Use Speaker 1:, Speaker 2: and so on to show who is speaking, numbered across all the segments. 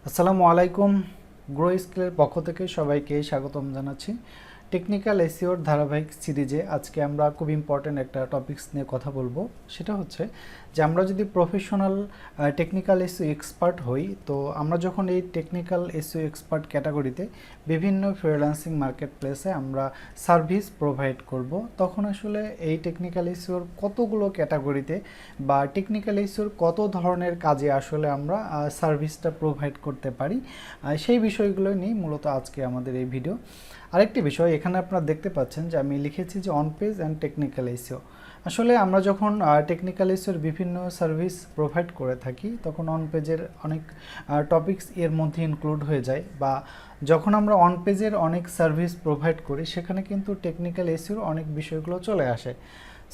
Speaker 1: আসসালামু আলাইকুম। গ্রো স্কিলের পক্ষ থেকে সবাইকে স্বাগতম জানাচ্ছি। টেকনিক্যাল এসইওর ধারাবাহিক সিরিজে আজকে আমরা খুব ইম্পর্ট্যান্ট একটা টপিকস নিয়ে কথা বলবো। সেটা হচ্ছে যে আমরা যদি প্রফেশনাল টেকনিক্যাল এসইও এক্সপার্ট হই, তো আমরা যখন এই টেকনিক্যাল এসইও এক্সপার্ট ক্যাটাগরিতে বিভিন্ন ফ্রিল্যান্সিং মার্কেট প্লেসে আমরা সার্ভিস প্রোভাইড করব, তখন আসলে এই টেকনিক্যাল এসইওর কতগুলো ক্যাটাগরিতে বা টেকনিক্যাল এসইওর কত ধরনের কাজে আসলে আমরা সার্ভিসটা প্রোভাইড করতে পারি, সেই বিষয়গুলো নিয়ে মূলত আজকে আমাদের এই ভিডিও। আরেকটি বিষয় এখানে আপনারা দেখতে পাচ্ছেন যে আমি লিখেছি যে অনপেজ অ্যান্ড টেকনিক্যাল এসইও। আসলে আমরা যখন টেকনিক্যাল এসইওর বিভিন্ন সার্ভিস প্রোভাইড করে থাকি, তখন অনপেজের অনেক টপিকস এর মধ্যে ইনক্লুড হয়ে যায়, বা যখন আমরা অনপেজের অনেক সার্ভিস প্রোভাইড করি সেখানে কিন্তু টেকনিক্যাল এসইওর অনেক বিষয়গুলো চলে আসে।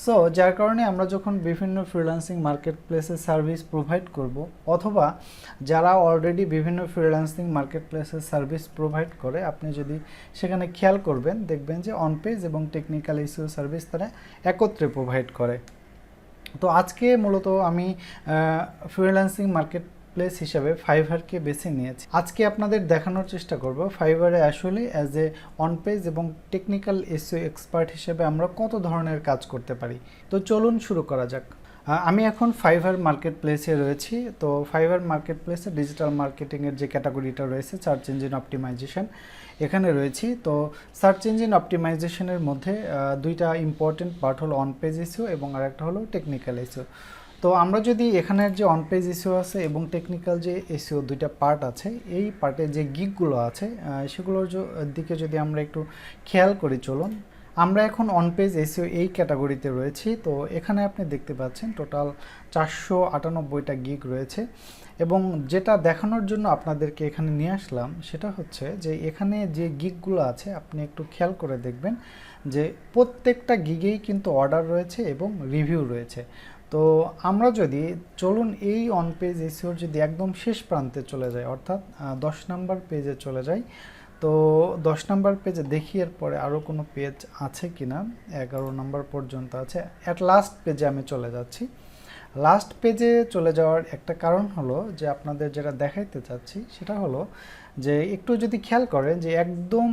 Speaker 1: সো যার কারণে আমরা যখন বিভিন্ন ফ্রিল্যান্সিং মার্কেট প্লেসে সার্ভিস প্রোভাইড করব, অথবা যারা অলরেডি বিভিন্ন ফ্রিল্যান্সিং মার্কেট প্লেসে সার্ভিস প্রোভাইড করে, আপনি যদি সেখানে খেয়াল করবেন দেখবেন যে অনপেজ এবং টেকনিক্যাল এসইও সার্ভিস তারা একত্রে প্রোভাইড করে। তো আজকে মূলত আমি ফ্রিল্যান্সিং মার্কেট প্লেস হিসাবে ফাইভারকে বেছে নিয়েছি। আজকে আপনাদের দেখানোর চেষ্টা করব ফাইভারে আসলে অ্যাজ এ অনপেজ এবং টেকনিক্যাল এসইও এক্সপার্ট হিসেবে আমরা কত ধরনের কাজ করতে পারি। তো চলুন শুরু করা যাক। আমি এখন ফাইভার মার্কেট প্লেসে রয়েছি। তো ফাইভার মার্কেট প্লেসে ডিজিটাল মার্কেটিংয়ের যে ক্যাটাগরিটা রয়েছে, সার্চ ইঞ্জিন অপটিমাইজেশন, এখানে রয়েছি। তো সার্চ ইঞ্জিন অপটিমাইজেশনের মধ্যে দুইটা ইম্পর্টেন্ট পার্ট হলো অনপেজ এসইও এবং আরেকটা হলো টেকনিক্যাল এসইও। তো আমরা যদি এখানের যে অনপেজ এসইও আছে এবং টেকনিক্যাল যে এসইও দুইটা পার্ট আছে, এই পার্টে যে গিগগুলো আছে সেগুলোর দিকে যদি আমরা একটু খেয়াল করি, চলুন। আমরা এখন অনপেজ এসইও এই ক্যাটাগরিতে রয়েছি। তো এখানে আপনি দেখতে পাচ্ছেন টোটাল 498টা গিগ রয়েছে, এবং যেটা দেখানোর জন্য আপনাদেরকে এখানে নিয়ে আসলাম সেটা হচ্ছে যে এখানে যে গিগগুলো আছে আপনি একটু খেয়াল করে দেখবেন যে প্রত্যেকটা গিগেই কিন্তু অর্ডার রয়েছে এবং রিভিউ রয়েছে। তো আমরা যদি চলুন এই অনপেজ এসইওর যদি একদম শেষ প্রান্তে চলে যাই, অর্থাৎ 10 নাম্বার পেজে চলে যাই, তো 10 নাম্বার পেজে দেখি এরপরে আরও কোনো পেজ আছে কি না। 11 নাম্বার পর্যন্ত আছে। অ্যাট লাস্ট পেজে আমি চলে যাচ্ছি। লাস্ট পেজে চলে যাওয়ার একটা কারণ হলো যে আপনাদের যেটা দেখাইতে চাচ্ছি সেটা হলো যে একটু যদি খেয়াল করেন যে একদম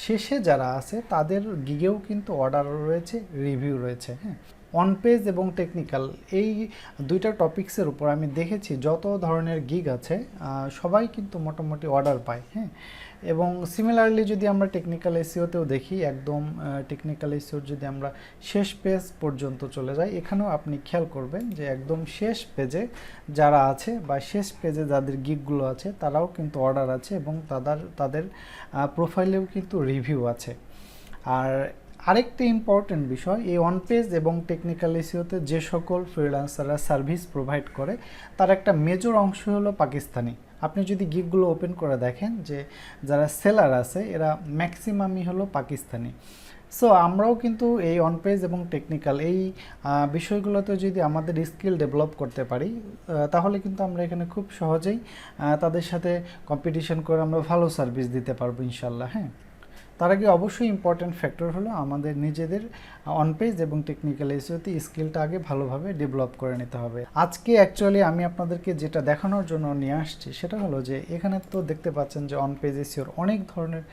Speaker 1: শেষে যারা আছে তাদের গিগেও কিন্তু অর্ডার রয়েছে, রিভিউ রয়েছে। হ্যাঁ, অনপেজ এবং টেকনিক্যাল এই দুইটা টপিক্সের উপর আমি দেখেছি যত ধরনের গিগ আছে সবাই কিন্তু মোটামুটি অর্ডার পায়। হ্যাঁ, এবং সিমিলারলি যদি আমরা টেকনিক্যাল এসইওতেও দেখি, একদম টেকনিক্যাল এসইওর যদি আমরা শেষ পেজ পর্যন্ত চলে যাই, এখানেও আপনি খেয়াল করবেন যে একদম শেষ পেজে যারা আছে বা শেষ পেজে যাদের গিগগুলো আছে তারাও কিন্তু অর্ডার আছে এবং তাদের প্রোফাইলেও কিন্তু রিভিউ আছে। আর আরেকটি ইম্পর্টেন্ট বিষয়, এই অনপেজ এবং টেকনিক্যাল এসইওতে যে সকল ফ্রিল্যান্সাররা সার্ভিস প্রোভাইড করে তার একটা মেজর অংশ হলো পাকিস্তানি। আপনি যদি গিগগুলো ওপেন করে দেখেন যে যারা সেলার আছে এরা ম্যাক্সিমামই হলো পাকিস্তানি। সো আমরাও কিন্তু এই অনপেজ এবং টেকনিক্যাল এই বিষয়গুলোতে যদি আমাদের স্কিল ডেভেলপ করতে পারি, তাহলে কিন্তু আমরা এখানে খুব সহজেই তাদের সাথে কম্পিটিশন করে আমরা ভালো সার্ভিস দিতে পারবো ইনশাল্লাহ। হ্যাঁ, তার আগে অবশ্যই ইম্পর্ট্যান্ট ফ্যাক্টর হলো আমাদের নিজেদের অনপেজ এবং টেকনিক্যাল এসইওতে স্কিলটা আগে ভালোভাবে ডেভেলপ করে নিতে হবে। আজকে অ্যাকচুয়ালি আমি আপনাদেরকে যেটা দেখানোর জন্য নিয়ে আসছি সেটা হলো যে এখানে তো দেখতে পাচ্ছেন যে অনপেজ এসইওর অনেক ধরনের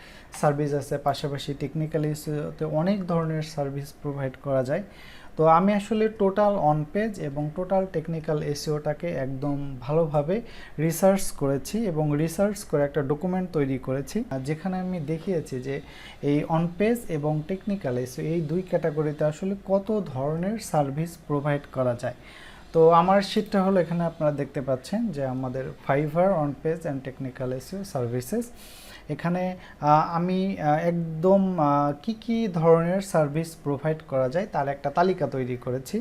Speaker 1: সার্ভিস আছে, পাশাপাশি টেকনিক্যাল এসইওতে অনেক ধরনের সার্ভিস প্রোভাইড করা যায়। তো আমি আসলে টোটাল অনপেজ এবং টোটাল টেকনিক্যাল এসইওটাকে একদম ভালোভাবে রিসার্চ করেছি এবং রিসার্চ করে একটা ডকুমেন্ট তৈরি করেছি, যেখানে আমি দেখিয়েছি যে এই অনপেজ এবং টেকনিক্যাল এসইও এই দুই ক্যাটাগরিতে আসলে কত ধরনের সার্ভিস প্রোভাইড করা যায়। তো আমার শীটটা হলো এখানে আপনারা দেখতে পাচ্ছেন যে আমাদের Fiverr on page and technical SEO services. এখানে আমি একদম কি ধরনের সার্ভিস প্রোভাইড করা যায় তার একটা তালিকা তৈরি করেছি।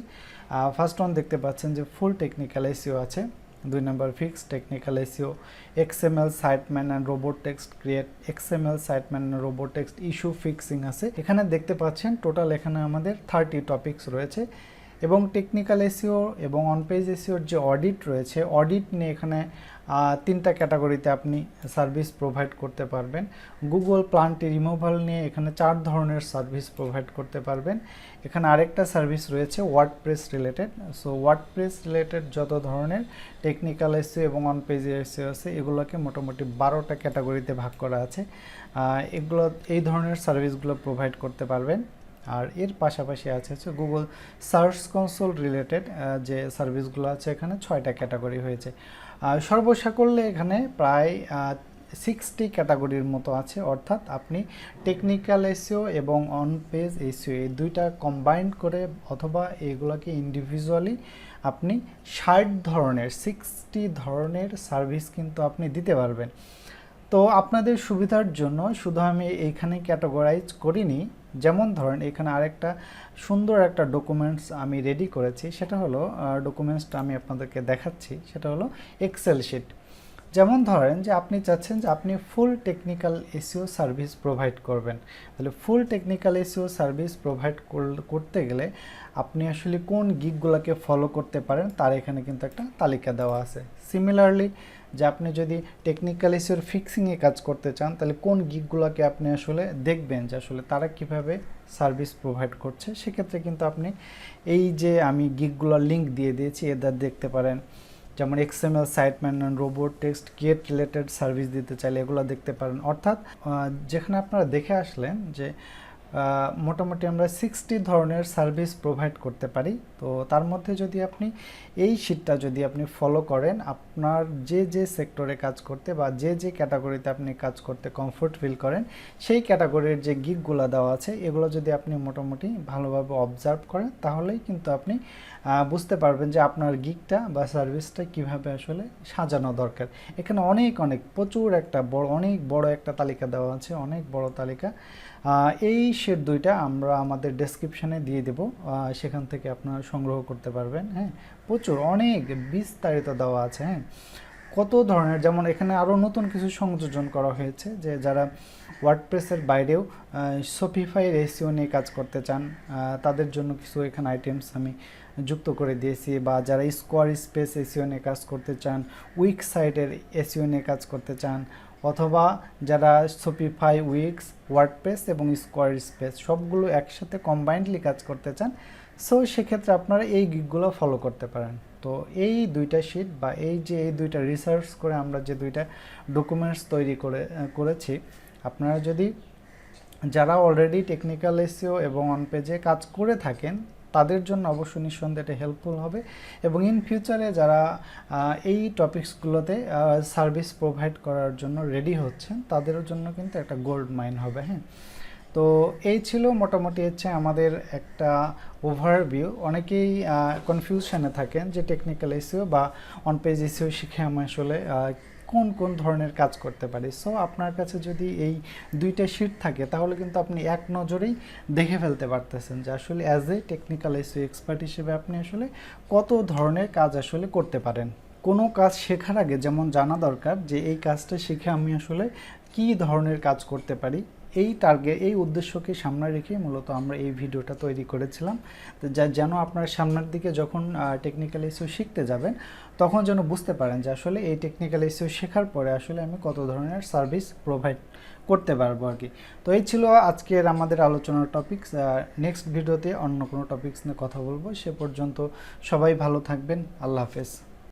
Speaker 1: ফার্স্ট ওয়ান দেখতে পাচ্ছেন যে ফুল টেকনিক্যাল এসইও আছে। 2 নম্বর fix technical SEO, XML sitemap and robot text create, XML sitemap and robot text issue fixing আছে। এখানে দেখতে পাচ্ছেন টোটাল এখানে আমাদের 30 টপিকস রয়েছে। এবং টেকনিক্যাল এসইও এবং অনপেজ এসইওর যে অডিট রয়েছে, অডিট নিয়ে এখানে 3টা ক্যাটাগরিতে আপনি সার্ভিস প্রোভাইড করতে পারবেন। গুগল প্লান্ট রিমুভাল নিয়ে এখানে 4 ধরনের সার্ভিস প্রোভাইড করতে পারবেন। এখানে আরেকটা সার্ভিস রয়েছে WordPress related. So WordPress related যত ধরনের টেকনিক্যাল এসইও এবং অনপেজ এসইও আছে এগুলোকে মোটামুটি 12টা ক্যাটাগরিতে ভাগ করা আছে। এগুলো এই ধরনের সার্ভিসগুলো প্রোভাইড করতে পারবেন। আর এর পাশাপাশি আছে হচ্ছে গুগল সার্চ কনসোল রিলেটেড যে সার্ভিসগুলো আছে, এখানে 6টা ক্যাটাগরি হয়েছে। সর্বসাকল্যে এখানে প্রায় 60 ক্যাটাগরির মতো আছে, অর্থাৎ আপনি টেকনিক্যাল এসইও এবং অনপেজ এসইও এই দুইটা কম্বাইন্ড করে অথবা এগুলোকে ইন্ডিভিজুয়ালি আপনি 60 ধরনের সার্ভিস কিন্তু আপনি দিতে পারবেন। তো আপনাদের সুবিধার জন্য শুধু আমি এইখানে ক্যাটাগরাইজ করিনি, যেমন ধরেন এখানে আরেকটা সুন্দর একটা ডকুমেন্টস আমি রেডি করেছি, সেটা হলো ডকুমেন্টসটা আমি আপনাদেরকে দেখাচ্ছি, সেটা হলো এক্সেল শিট। যেমন ধরেন যে আপনি চাচ্ছেন যে আপনি ফুল টেকনিক্যাল এসইও সার্ভিস প্রোভাইড করবেন, তাহলে ফুল টেকনিক্যাল এসইও সার্ভিস প্রোভাইড করতে গেলে আপনি আসলে কোন গিগগুলোকে ফলো করতে পারেন তার এখানে কিন্তু একটা তালিকা দেওয়া আছে। সিমিলারলি যে আপনি যদি টেকনিক্যাল এসইওর ফিক্সিংয়ে কাজ করতে চান তাহলে কোন গিগগুলোকে আপনি আসলে দেখবেন যে আসলে তারা কিভাবে সার্ভিস প্রোভাইড করছে, সেক্ষেত্রে কিন্তু আপনি এই যে আমি গিগগুলোর লিঙ্ক দিয়ে দিয়েছি এদের দেখতে পারেন। যেমন XML site manual, robot text, get related service দিতে চাইলে এগুলো দেখতে পারেন। অর্থাৎ যেখানে আপনারা দেখে আসলেন যে মোটামুটি আমরা 60 ধরনের সার্ভিস প্রোভাইড করতে পারি। তো তার মধ্যে যদি আপনি এই শিটটা যদি আপনি ফলো করেন, আপনার যে যে সেক্টরে কাজ করতে বা যে যে ক্যাটাগরিতে আপনি কাজ করতে কমফোর্ট ফিল করেন সেই ক্যাটাগরির যে গিগগুলো দেওয়া আছে এগুলো যদি আপনি মোটামুটি ভালোভাবে অবজার্ভ করেন তাহলেই কিন্তু আপনি বুঝতে পারবেন যে আপনার গিগটা বা সার্ভিসটা কিভাবে আসলে সাজানো দরকার। এখানে অনেক প্রচুর একটা অনেক বড় একটা তালিকা দেওয়া আছে, অনেক বড় তালিকা। এই শিট দুইটা আমরা আমাদের ডেসক্রিপশানে দিয়ে দেব, সেখান থেকে আপনারা সংগ্রহ করতে পারবেন। হ্যাঁ, প্রচুর অনেক বিস্তারিত দেওয়া আছে। হ্যাঁ, কত ধরনের, যেমন এখানে আরও নতুন কিছু সংযোজন করা হয়েছে যে যারা ওয়ার্ডপ্রেসের বাইরেও শপিফাইয়ের এসইও নিয়ে কাজ করতে চান তাদের জন্য কিছু এখানে আইটেমস আমি যুক্ত করে দিয়েছি, বা যারা স্কোয়ার স্পেস এসইও নিয়ে কাজ করতে চান, উইক্স সাইটের এসইও নিয়ে কাজ করতে চান, অথবা যারা শপিফাই, উইক্স, ওয়ার্ডপ্রেস এবং স্কোয়ার স্পেস সবগুলো একসাথে কম্বাইন্ডলি কাজ করতে চান, সো সেক্ষেত্রে আপনারা এই গিগগুলো ফলো করতে পারেন। তো এই দুইটা শিট বা এই দুইটা রিসার্চ করে আমরা যে দুইটা ডকুমেন্টস তৈরি করেছি, আপনারা যদি যারা অলরেডি টেকনিক্যাল এসইও এবং অনপেজে কাজ করে থাকেন তাদের জন্য অবশ্যই নিঃসন্দেহে এটা হেল্পফুল হবে, এবং ইন ফিউচারে যারা এই টপিকসগুলোতে সার্ভিস প্রোভাইড করার জন্য রেডি হচ্ছেন তাদের জন্য কিন্তু একটা গোল্ড মাইন হবে। হ্যাঁ, তো এই ছিল মোটামুটি হচ্ছে আমাদের একটা ওভারভিউ। অনেকেই কনফিউশনে থাকেন যে টেকনিক্যাল এসইও বা অনপেজ এসইও শিখে আমি আসলে কোন ধরনের কাজ করতে পারি। সো আপনার কাছে যদি এই দুইটা শিট থাকে তাহলে কিন্তু আপনি এক নজরেই দেখে ফেলতে পারতেছেন যে আসলে as a technical SEO expert হিসেবে আপনি আসলে কত ধরনের কাজ আসলে করতে পারেন। কোনো কাজ শেখার আগে যেমন জানা দরকার যে এই কাজটা শিখে আমি আসলে কী ধরনের কাজ করতে পারি, এই উদ্দেশ্যকে সামনে রেখে মূলত আমরা এই ভিডিওটা তৈরি করেছিলাম, তো যেন আপনার সামনের দিকে যখন টেকনিক্যাল এসইও শিখতে যাবেন তখন যেন বুঝতে পারেন যে আসলে এই টেকনিক্যাল এসইও শেখার পরে আসলে আমি কত ধরনের সার্ভিস প্রোভাইড করতে পারবো আর কি। তো এই ছিল আজকের আমাদের আলোচনার টপিকস। নেক্সট ভিডিওতে অন্য কোনো টপিকস নিয়ে কথা বলবো। সে পর্যন্ত সবাই ভালো থাকবেন। আল্লাহ হাফেজ।